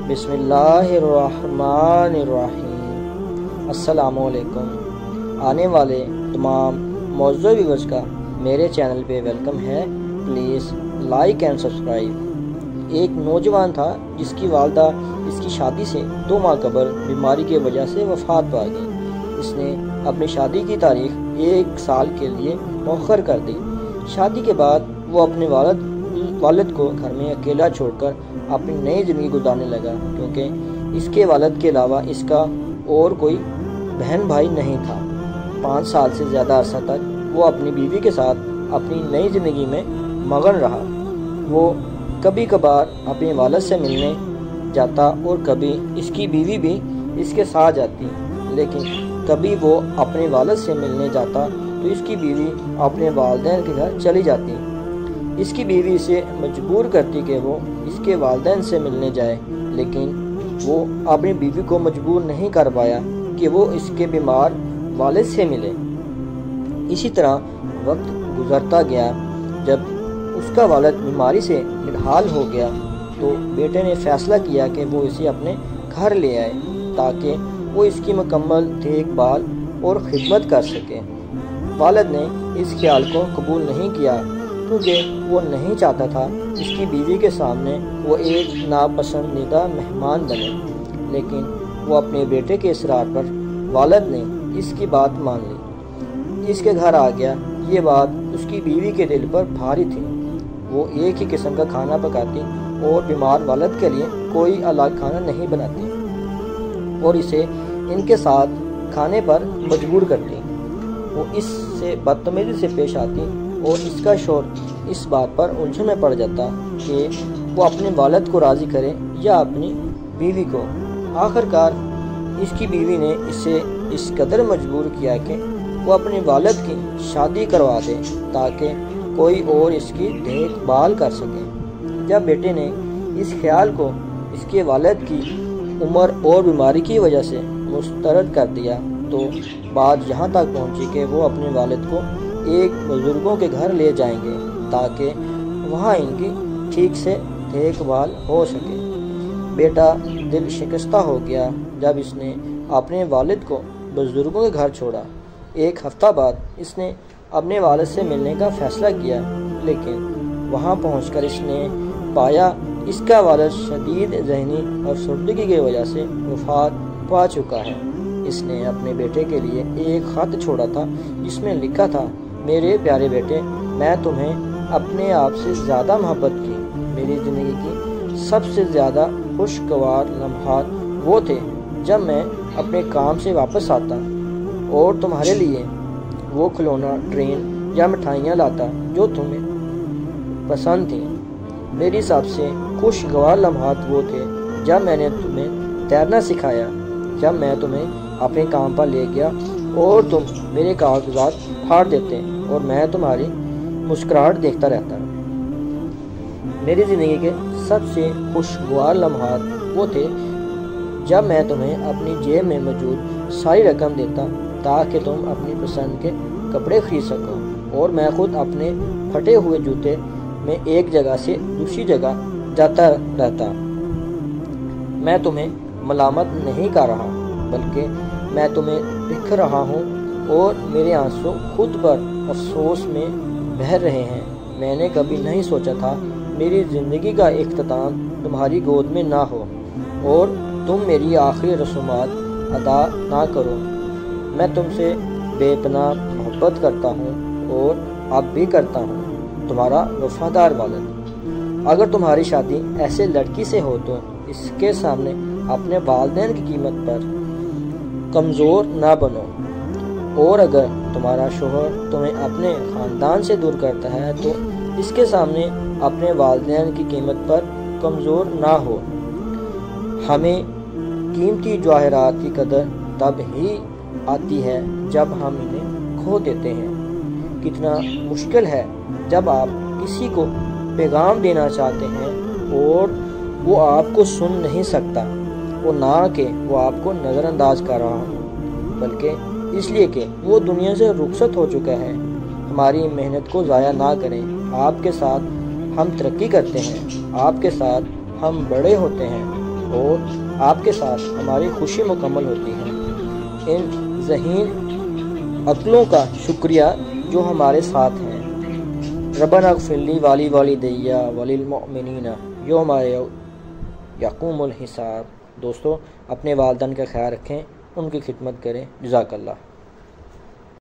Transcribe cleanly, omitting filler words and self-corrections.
बिस्मिल्लाहिर्रहमानिर्रहीम। अस्सलाम वालेकुम। आने वाले तमाम मौजूद व्यूअर्स का मेरे चैनल पे वेलकम है। Please like and subscribe. एक नौजवान था जिसकी वालदा इसकी शादी से 2 माह कबल बीमारी की वजह से वफ़ात पा गई। इसने अपनी शादी की तारीख 1 साल के लिए मौखर कर दी। शादी के बाद वो अपने वालिद को घर में अकेला छोड़कर अपनी नई ज़िंदगी गुजारने लगा, क्योंकि इसके वालिद के अलावा इसका और कोई बहन भाई नहीं था। 5 साल से ज़्यादा अरसा तक वो अपनी बीवी के साथ अपनी नई ज़िंदगी में मगन रहा। वो कभी कभार अपने वालिद से मिलने जाता और कभी इसकी बीवी भी इसके साथ जाती, लेकिन कभी वो अपने वालिद से मिलने जाता तो इसकी बीवी अपने वालिदैन के घर चली जाती। इसकी बीवी इसे मजबूर करती कि वो इसके वालिदैन से मिलने जाए, लेकिन वो अपनी बीवी को मजबूर नहीं कर पाया कि वो इसके बीमार वालिद से मिले। इसी तरह वक्त गुजरता गया। जब उसका वालिद बीमारी से निढाल हो गया तो बेटे ने फैसला किया कि वो इसे अपने घर ले आए ताकि वो इसकी मुकम्मल देखभाल और खिदमत कर सके। वालिद ने इस ख्याल को कबूल नहीं किया, क्योंकि वो नहीं चाहता था इसकी बीवी के सामने वो एक नापसंदीदा मेहमान बने। लेकिन वो अपने बेटे के इसरार पर वालिद ने इसकी बात मान ली, इसके घर आ गया। ये बात उसकी बीवी के दिल पर भारी थी। वो एक ही किस्म का खाना पकाती और बीमार वालिद के लिए कोई अलग खाना नहीं बनाती और इसे इनके साथ खाने पर मजबूर करती। वो इससे बदतमीजी से पेश आती और इसका शौहर इस बात पर उलझन में पड़ जाता कि वो अपने वालिद को राज़ी करे या अपनी बीवी को। आखिरकार इसकी बीवी ने इसे इस कदर मजबूर किया कि वो अपने वालिद की शादी करवा दे ताकि कोई और इसकी देखभाल कर सके। जब बेटे ने इस ख्याल को इसके वालिद की उम्र और बीमारी की वजह से मुस्तरद कर दिया तो बात यहाँ तक पहुँची कि वो अपने वालिद को एक बुजुर्गों के घर ले जाएंगे ताकि वहाँ इनकी ठीक से देखभाल हो सके। बेटा दिल शिकस्ता हो गया जब इसने अपने वालिद को बुजुर्गों के घर छोड़ा। 1 हफ्ता बाद इसने अपने वालिद से मिलने का फ़ैसला किया, लेकिन वहाँ पहुंचकर इसने पाया इसका वालिद शदीद ज़हनी और सुर्दगी की वजह से वफ़ात पा चुका है। इसने अपने बेटे के लिए एक ख़त छोड़ा था जिसमें लिखा था, मेरे प्यारे बेटे, मैं तुम्हें अपने आप से ज़्यादा मोहब्बत की। मेरी ज़िंदगी की सबसे ज़्यादा खुशगवार लम्हात वो थे जब मैं अपने काम से वापस आता और तुम्हारे लिए वो खिलौना, ट्रेन या मिठाइयाँ लाता जो तुम्हें पसंद थी। मेरी सबसे खुशगवार लम्हात वो थे जब मैंने तुम्हें तैरना सिखाया, जब मैं तुम्हें अपने काम पर ले गया और तुम मेरे कागजात फाड़ देते और मैं तुम्हारी मुस्कुराहट देखता रहता। मेरी ज़िंदगी के सबसे खुशगवार लम्हात वो थे जब मैं तुम्हें अपनी जेब में मौजूद सारी रकम देता ताकि तुम अपनी पसंद के कपड़े खरीद सको और मैं खुद अपने फटे हुए जूते में एक जगह से दूसरी जगह जाता रहता। मैं तुम्हें मलामत नहीं कर रहा, बल्कि मैं तुम्हें लिख रहा हूँ और मेरे आंसू खुद पर अफसोस में बह रहे हैं। मैंने कभी नहीं सोचा था मेरी ज़िंदगी का इख्तिताम तुम्हारी गोद में ना हो और तुम मेरी आखिरी रसूमात अदा ना करो। मैं तुमसे बेपनाह मोहब्बत करता हूँ और अब भी करता हूँ। तुम्हारा वफादार वालिद। अगर तुम्हारी शादी ऐसे लड़की से हो तो इसके सामने अपने वालिदैन की कीमत पर कमज़ोर ना बनो, और अगर तुम्हारा शौहर तुम्हें अपने ख़ानदान से दूर करता है तो इसके सामने अपने वालिदैन की कीमत पर कमज़ोर ना हो। हमें कीमती जवाहरात की कदर तब ही आती है जब हम इन्हें खो देते हैं। कितना मुश्किल है जब आप किसी को पैगाम देना चाहते हैं और वो आपको सुन नहीं सकता, वो ना कि वो आपको नज़रअंदाज कर रहा हो, बल्कि इसलिए कि वो दुनिया से रुखसत हो चुका है। हमारी मेहनत को ज़ाया ना करें। आपके साथ हम तरक्की करते हैं, आपके साथ ہم بڑے ہوتے ہیں اور آپ کے ساتھ ہماری خوشی مکمل ہوتی ہے۔ ان ذہین عقلوں کا شکریہ جو ہمارے ساتھ ہیں۔ ربنا اغفر لی والی والدی وللمؤمنین یوم یقوم الحساب۔ دوستو اپنے والدین کا خیال رکھیں، ان کی خدمت کریں۔ جزاک اللہ۔